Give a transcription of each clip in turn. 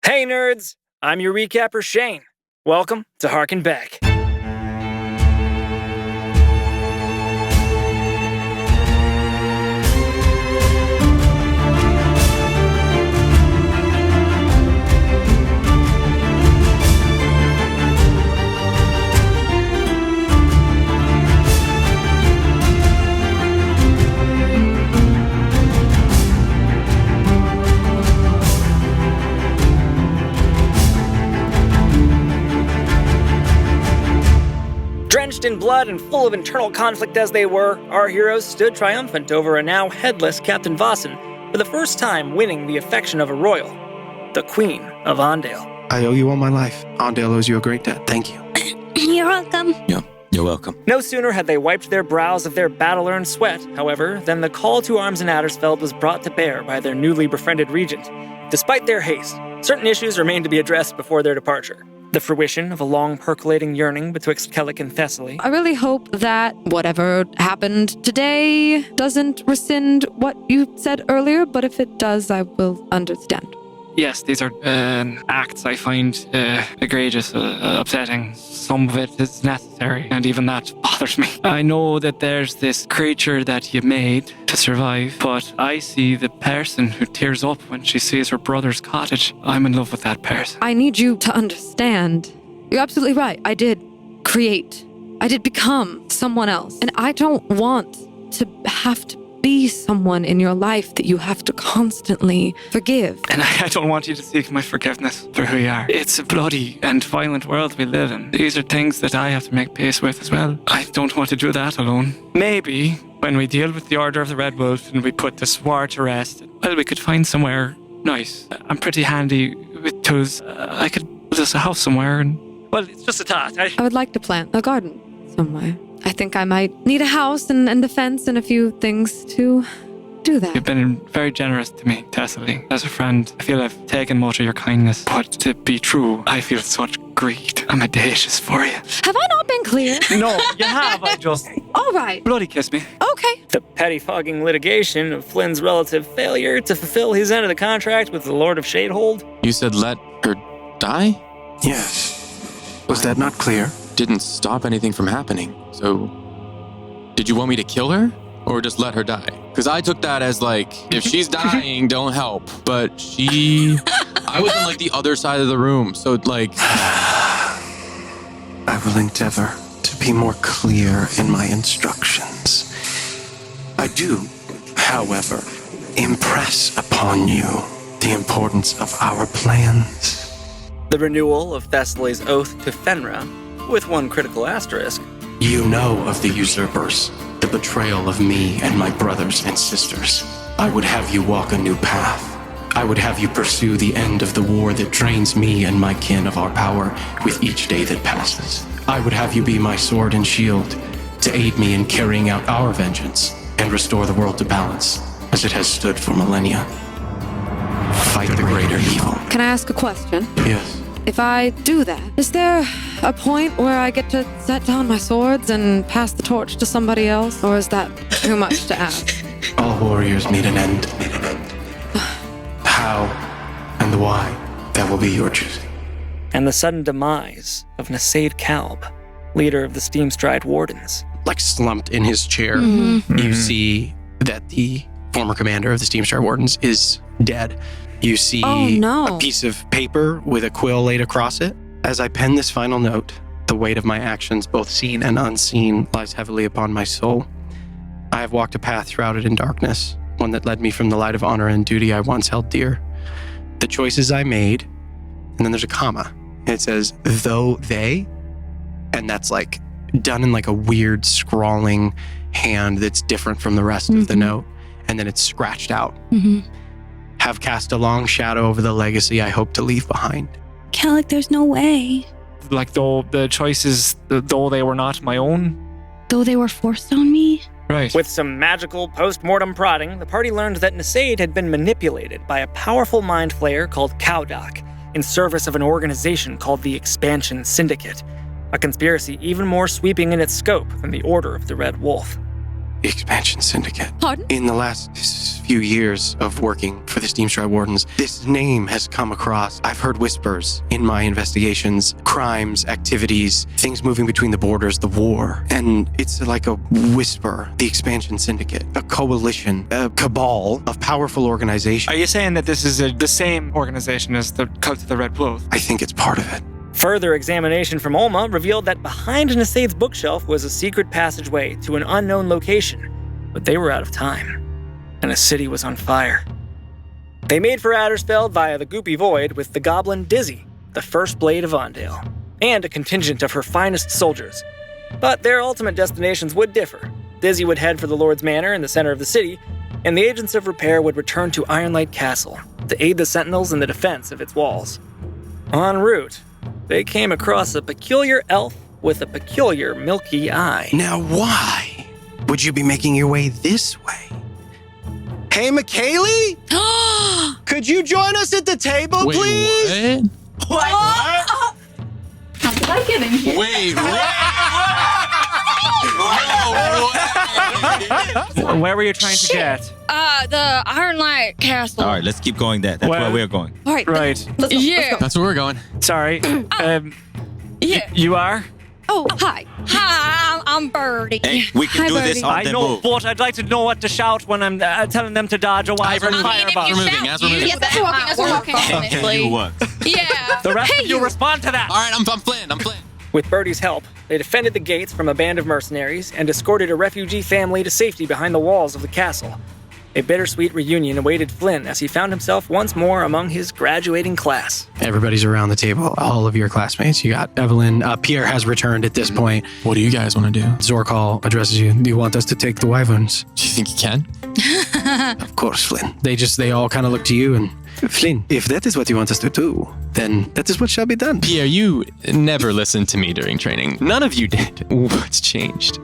Hey nerds, I'm your recapper Shane. Welcome to Harken Back. Drenched in blood and full of internal conflict as they were, our heroes stood triumphant over a now headless Captain Vossen, for the first time winning the affection of a royal, the Queen of Ondale. I owe you all my life. Ondale owes you a great debt. Thank you. You're welcome. Yeah, you're welcome. No sooner had they wiped their brows of their battle-earned sweat, however, than the call to arms in Addersfeld was brought to bear by their newly befriended regent. Despite their haste, certain issues remained to be addressed before their departure. The fruition of a long percolating yearning betwixt Kellic and Thessaly. I really hope that whatever happened today doesn't rescind what you said earlier, but if it does, I will understand. Yes, these are acts I find egregious, upsetting. Some of it is necessary, and even that bothers me. I know that there's this creature that you made to survive, but I see the person who tears up when she sees her brother's cottage. I'm in love with that person. I need you to understand. You're absolutely right. I did create. I did become someone else. And I don't want to have to be someone in your life that you have to constantly forgive. And I don't want you to seek my forgiveness for who you are. It's a bloody and violent world we live in. These are things that I have to make peace with as well. I don't want to do that alone. Maybe when we deal with the Order of the Red Wolf and we put this war to rest, well, we could find somewhere nice. I'm pretty handy with tools. I could build us a house somewhere and, well, it's just a thought. I would like to plant a garden somewhere. I think I might need a house and a fence and a few things to do that. You've been very generous to me, Thessaly. As a friend, I feel I've taken much of your kindness. But to be true, I feel such greed. I'm audacious for you. Have I not been clear? No, you have. I just... All right. Bloody kiss me. Okay. The pettifogging litigation of Flynn's relative failure to fulfill his end of the contract with the Lord of Shadehold. You said let her die? Yes. Was that not clear? Didn't stop anything from happening. So, did you want me to kill her? Or just let her die? Because I took that as like, if she's dying, don't help. But I was on like the other side of the room. So like... I will endeavor to be more clear in my instructions. I do, however, impress upon you the importance of our plans. The renewal of Thessaly's oath to Fenra, with one critical asterisk. You know of the usurpers, the betrayal of me and my brothers and sisters. I would have you walk a new path. I would have you pursue the end of the war that drains me and my kin of our power with each day that passes. I would have you be my sword and shield to aid me in carrying out our vengeance and restore the world to balance as it has stood for millennia. Fight the greater evil. Can I ask a question? Yes. If I do that, is there a point where I get to set down my swords and pass the torch to somebody else? Or is that too much to ask? All warriors need an end. How and the why, that will be your choosing. And the sudden demise of Nasaid Kalb, leader of the Steamstride Wardens. Like slumped in his chair, you see that the former commander of the Steamstride Wardens is dead. You see a piece of paper with a quill laid across it. As I pen this final note, the weight of my actions, both seen and unseen, lies heavily upon my soul. I have walked a path shrouded in darkness, one that led me from the light of honor and duty I once held dear. The choices I made, and then there's a comma. It says, though they, and that's like done in like a weird scrawling hand that's different from the rest of the note. And then it's scratched out. Have cast a long shadow over the legacy I hope to leave behind. Kellic, there's no way. Like, though the choices, though they were not my own. Though they were forced on me? Right. With some magical post-mortem prodding, the party learned that Nasaid had been manipulated by a powerful mind flayer called Cowdock in service of an organization called the Expansion Syndicate, a conspiracy even more sweeping in its scope than the Order of the Red Wolf. The Expansion Syndicate. Pardon? In the last few years of working for the Steamstride Wardens, this name has come across. I've heard whispers in my investigations, crimes, activities, things moving between the borders, the war. And it's like a whisper, the Expansion Syndicate, a coalition, a cabal of powerful organizations. Are you saying that this is the same organization as the Cult of the Red Wolf? I think it's part of it. Further examination from Olma revealed that behind Nasaid's bookshelf was a secret passageway to an unknown location, but they were out of time, and a city was on fire. They made for Addersfeld via the Goopy Void with the goblin Dizzy, the first blade of Ondale, and a contingent of her finest soldiers. But their ultimate destinations would differ. Dizzy would head for the Lord's Manor in the center of the city, and the Agents of Repair would return to Ironlight Castle to aid the Sentinels in the defense of its walls. En route, they came across a peculiar elf with a peculiar milky eye. Now why would you be making your way this way? Hey, McKaylee? Could you join us at the table, Wait, please? what? How did I get in here? Wait, Where were you trying to get? The Ironlight Castle. All right, let's keep going that. That's Well- where we're going. All right. Right. Let's go. Yeah. That's where we're going. Sorry. Yeah. You are? Oh, hi. Hi, I'm Birdie. Hey, we can Hi, do this Birdie. on I the know, move. but I'd like to know what to shout when I'm telling them to dodge a wyvern We're moving. fireball. We're moving. As we're moving. Yes, that's walking. That's walking. Okay, you work. Yeah. The rest of you respond to that. All right, I'm Flynn. With Birdie's help, they defended the gates from a band of mercenaries and escorted a refugee family to safety behind the walls of the castle. A bittersweet reunion awaited Flynn as he found himself once more among his graduating class. Everybody's around the table, all of your classmates. You got Evelyn. Pierre has returned at this point. What do you guys want to do? Zorkal addresses you. Do you want us to take the wyverns? Do you think you can? Of course, Flynn. They all kind of look to you and, Flynn, if that is what you want us to do, then that is what shall be done. Pierre, you never listened to me during training. None of you did. What's changed?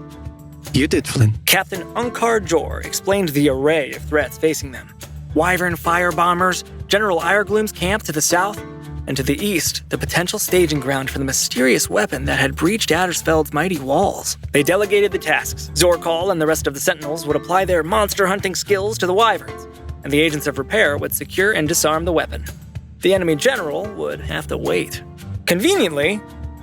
You did, Flynn. Captain Unkar Jor explained the array of threats facing them. Wyvern firebombers, General Iregloom's camp to the south, and to the east, the potential staging ground for the mysterious weapon that had breached Addersfeld's mighty walls. They delegated the tasks. Zorkal and the rest of the Sentinels would apply their monster hunting skills to the wyverns, and the Agents of Repair would secure and disarm the weapon. The enemy general would have to wait. Conveniently,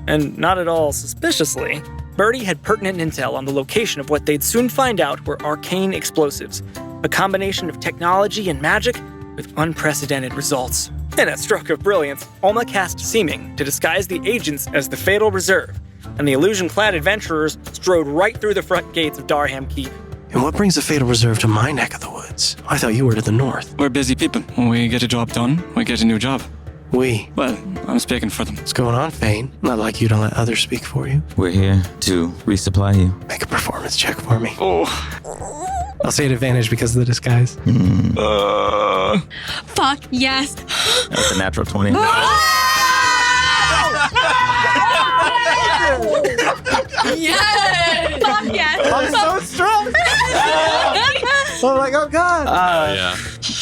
and not at all suspiciously, Birdie had pertinent intel on the location of what they'd soon find out were arcane explosives, a combination of technology and magic with unprecedented results. In a stroke of brilliance, Olma cast Seeming to disguise the agents as the Fatal Reserve, and the illusion-clad adventurers strode right through the front gates of Darham Keep. And what brings the Fatal Reserve to my neck of the woods? I thought you were to the north. We're busy people. When we get a job done, we get a new job. We. Well, I'm speaking for them. What's going on, Fane? Not like you to let others speak for you. We're here to resupply you. Make a performance check for me. Oh. I'll say an advantage because of the disguise. Fuck, yes. That's a natural 20. Yes! Fuck, yes. I'm so strong. I'm like, oh God. Yeah.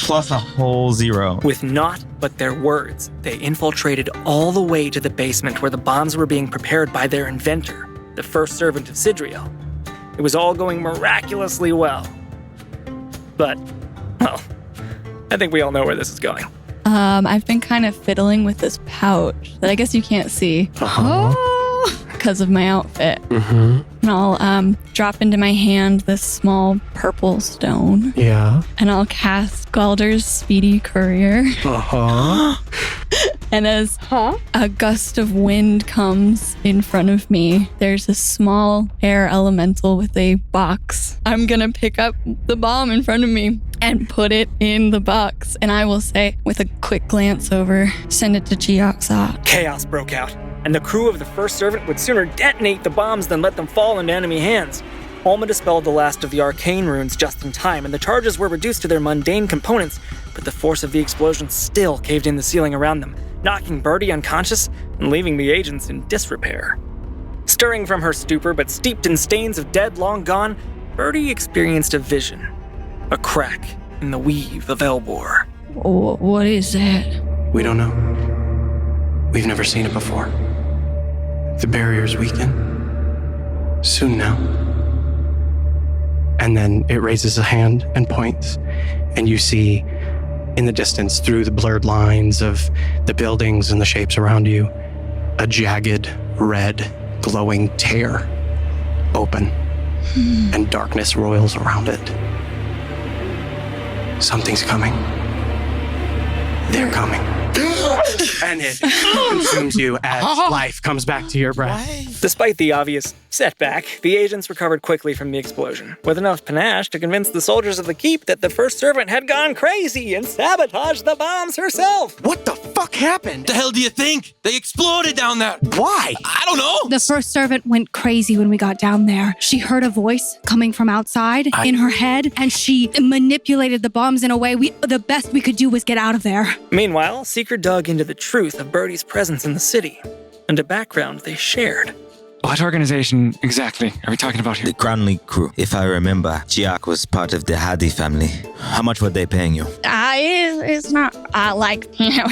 Plus a whole 0. With naught but their words, they infiltrated all the way to the basement where the bombs were being prepared by their inventor, the first servant of Sidriel. It was all going miraculously well. But, well, I think we all know where this is going. I've been kind of fiddling with this pouch that I guess you can't see because of my outfit. Mm-hmm. And I'll drop into my hand this small purple stone. Yeah. And I'll cast Gwalder's Speedy Courier. Uh-huh. And as a gust of wind comes in front of me, there's a small air elemental with a box. I'm gonna pick up the bomb in front of me and put it in the box. And I will say, with a quick glance over, send it to Geoxot. Chaos broke out, and the crew of the first servant would sooner detonate the bombs than let them fall into enemy hands. Olma dispelled the last of the arcane runes just in time, and the charges were reduced to their mundane components, but the force of the explosion still caved in the ceiling around them, knocking Birdie unconscious and leaving the agents in disrepair. Stirring from her stupor, but steeped in stains of dead long gone, Birdie experienced a vision. A crack in the weave of Elbor. What is that? We don't know. We've never seen it before. The barriers weaken. Soon now. And then it raises a hand and points, and you see in the distance, through the blurred lines of the buildings and the shapes around you, a jagged, red, glowing tear open, and darkness roils around it. Something's coming. They're coming. And it consumes you as life comes back to your breath. Despite the obvious setback, the agents recovered quickly from the explosion, with enough panache to convince the soldiers of the keep that the first servant had gone crazy and sabotaged the bombs herself. What the fuck happened? What the hell do you think? They exploded down there. Why? I don't know. The first servant went crazy when we got down there. She heard a voice coming from outside in her head, and she manipulated the bombs in a way the best we could do was get out of there. Meanwhile, Seeker dug into the truth of Birdie's presence in the city and a background they shared. What organization exactly are we talking about here? The Cronley crew. If I remember, Giac was part of the Hadi family. How much were they paying you? It's not like, you don't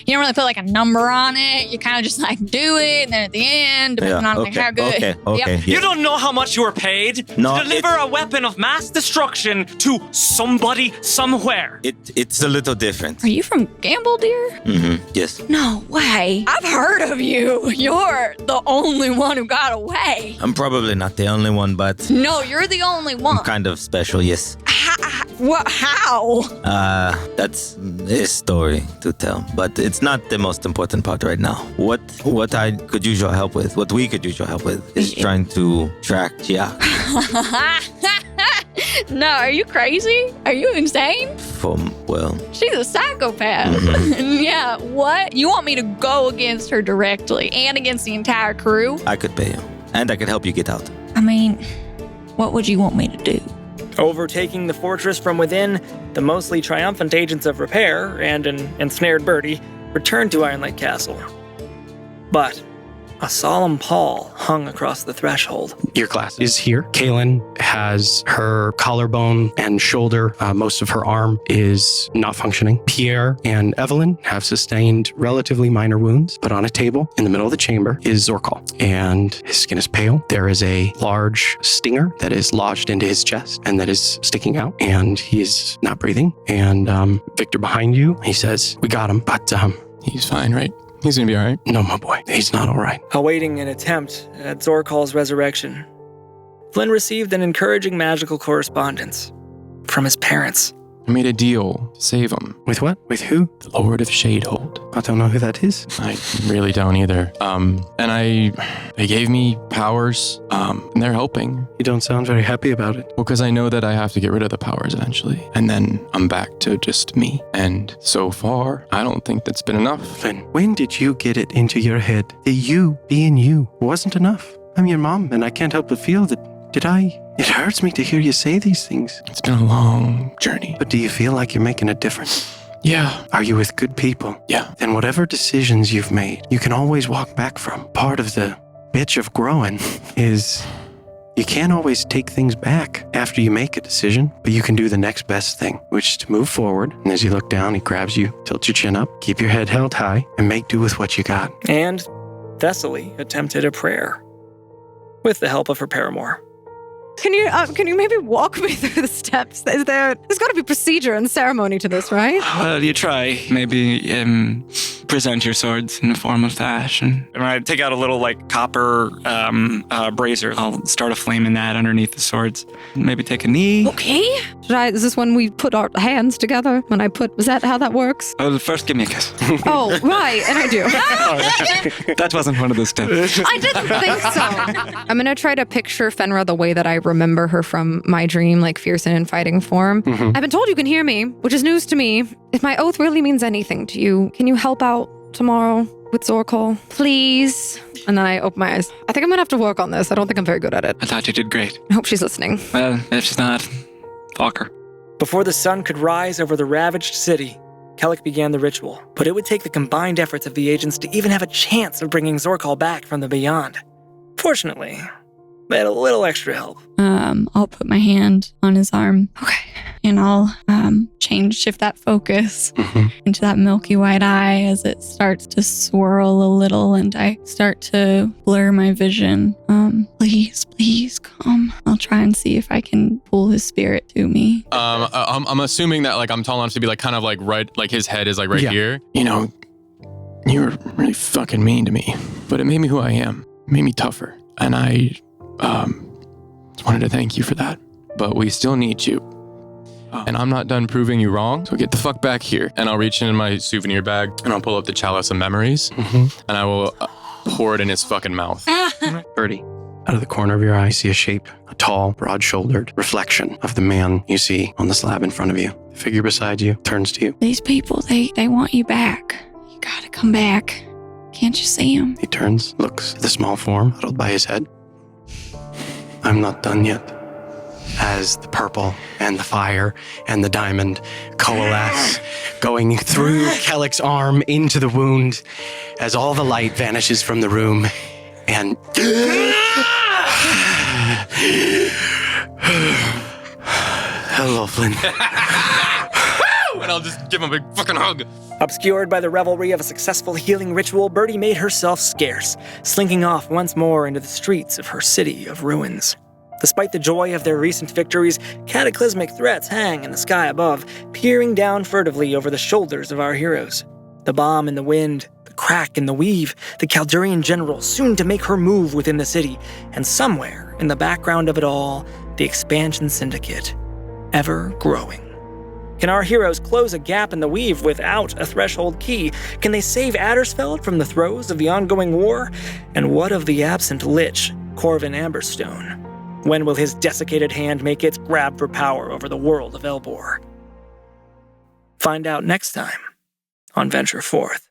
really put like a number on it. You kind of just like do it, and then at the end, depending on like how good. Okay. Yep. Yeah. You don't know how much you were paid No, to deliver a weapon of mass destruction to somebody somewhere. It's a little different. Are you from Gamble, dear? Mm-hmm. Yes. No way. I've heard of you. You're the only one who got away. I'm probably not the only one, but No, you're the only one. I'm kind of special, yes. How? That's a story to tell, but it's not the most important part right now. What I could use your help with, what we could use your help with, is trying to track Giac. No, are you crazy? Are you insane? Well, She's a psychopath. Yeah, what? You want me to go against her directly and against the entire crew? I could pay you, and I could help you get out. I mean, what would you want me to do? Overtaking the fortress from within, the mostly triumphant agents of Repair and an ensnared Birdie returned to Iron Lake Castle. But a solemn pall hung across the threshold. Your class is here. Kaylin has her collarbone and shoulder. Most of her arm is not functioning. Pierre and Evelyn have sustained relatively minor wounds, but on a table in the middle of the chamber is Zorkal, and his skin is pale. There is a large stinger that is lodged into his chest and that is sticking out, and he's not breathing. And Victor behind you, he says, "We got him, but He's fine, right? He's gonna be all right. no, my boy, he's not all right." Awaiting an attempt at Zorkal's resurrection, Flynn received an encouraging magical correspondence from his parents. I made a deal to save him. With what? With who? The Lord of Shadehold. I don't know who that is. I really don't either. And they gave me powers, and they're helping. You don't sound very happy about it. Well, because I know that I have to get rid of the powers eventually. And then I'm back to just me. And so far, I don't think that's been enough. Flynn, when did you get it into your head that you being you wasn't enough? I'm your mom, and I can't help but feel that. Did I? It hurts me to hear you say these things. It's been a long journey. But do you feel like you're making a difference? Yeah. Are you with good people? Yeah. Then whatever decisions you've made, you can always walk back from. Part of the bitch of growing is you can't always take things back after you make a decision, but you can do the next best thing, which is to move forward. And as you look down, he grabs you, tilts your chin up, keep your head held high, and make do with what you got. And Thessaly attempted a prayer with the help of her paramour. Can you maybe walk me through the steps? There's got to be procedure and ceremony to this, right? Well, you try. Maybe present your swords in a formal fashion. And when I take out a little like copper brazier, I'll start a flame in that underneath the swords. Maybe take a knee. Okay. Is this when we put our hands together? Was that how that works? Well, first give me a kiss. Oh, right, and I do. That wasn't one of the steps. I didn't think so. I'm gonna try to picture Fenra the way that I remember her from my dream, like fierce and in fighting form. Mm-hmm. I've been told you can hear me, which is news to me. If my oath really means anything to you, can you help out tomorrow with Zorkal, please? And then I open my eyes. I think I'm gonna have to work on this. I don't think I'm very good at it. I thought you did great. I hope she's listening. Well, if she's not, fuck her. Before the sun could rise over the ravaged city, Kellic began the ritual, but it would take the combined efforts of the agents to even have a chance of bringing Zorkal back from the beyond. Fortunately, they had a little extra help. I'll put my hand on his arm. Okay. and I'll shift that focus into that milky white eye as it starts to swirl a little and I start to blur my vision. Please come. I'll try and see if I can pull his spirit to me. I'm assuming that like I'm tall enough to be like kind of like right, like his head is like right here. You know, you were really fucking mean to me, but it made me who I am. It made me tougher. And I just wanted to thank you for that. But we still need you. And I'm not done proving you wrong, so get the fuck back here. And I'll reach into my souvenir bag and I'll pull up the chalice of memories and I will pour it in his fucking mouth. Birdie, out of the corner of your eye, you see a shape, a tall, broad-shouldered reflection of the man you see on the slab in front of you. The figure beside you turns to you. These people, they want you back. You gotta come back. Can't you see him? He turns, looks at the small form huddled by his head. I'm not done yet. As the purple and the fire and the diamond coalesce, going through Kellick's arm into the wound, as all the light vanishes from the room, and hello, Flynn. And I'll just give him a big fucking hug. Obscured by the revelry of a successful healing ritual, Birdie made herself scarce, slinking off once more into the streets of her city of ruins. Despite the joy of their recent victories, cataclysmic threats hang in the sky above, peering down furtively over the shoulders of our heroes. The bomb in the wind, the crack in the weave, the Kaldurian general soon to make her move within the city, and somewhere in the background of it all, the expansion syndicate, ever growing. Can our heroes close a gap in the weave without a threshold key? Can they save Addersfeld from the throes of the ongoing war? And what of the absent Lich, Corvin Amberstone? When will his desiccated hand make its grab for power over the world of Elbor? Find out next time on Venture Forth.